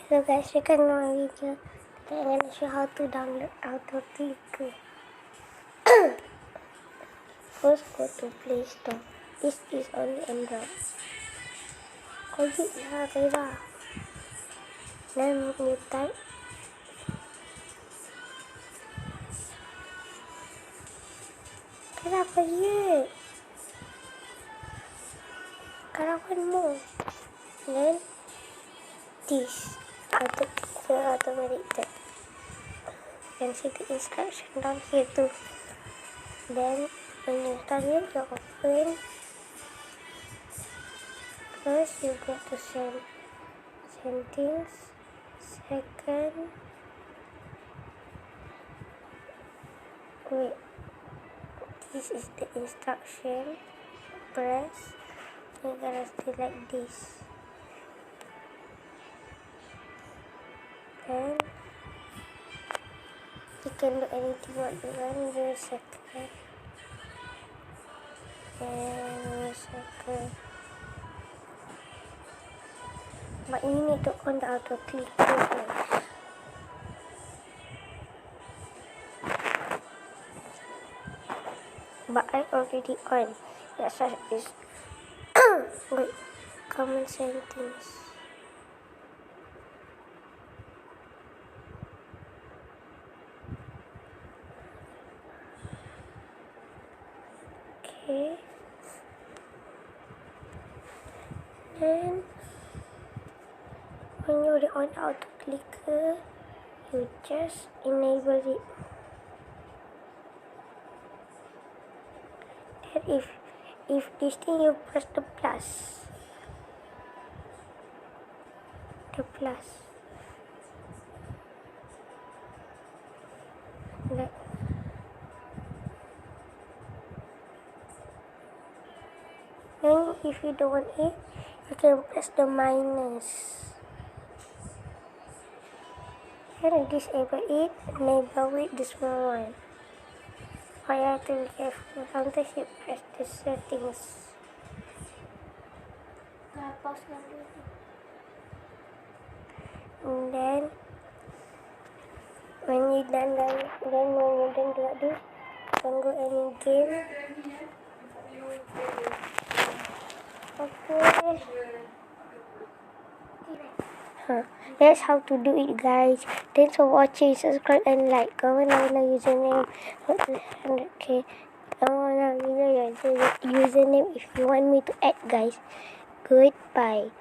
Hello guys, welcome to my video. Today I'm gonna show how to download AutoClicker. First go to Play Store. This is only Android. Klik lah Kira. Then you type kenapa dia? Karawan mo. Then this AutoClicker automatic tab. You can see the instruction down here too. Then when you start it, you open. First you go to settings. Second, wait. This is the instruction. Press. You're gonna stay like this. Then you can do anything what you want. Give a second. And a second. But you need to on the AutoClicker first. But I already on. That's why it's wait. Common settings. Okay. Then when you're on AutoClicker, you just enable it. Then if this thing, you press the plus. The plus. Like. Then if you don't want it, you can press the minus. Then disable it, enable with the small one. But you have to be careful. Sometimes you press the settings. And then when you're done like this, you can go any game. Okay. That's how to do it, guys. Thanks for watching. Subscribe and like. Comment down your username. 100k. Comment down your username if you want me to add, guys. Goodbye.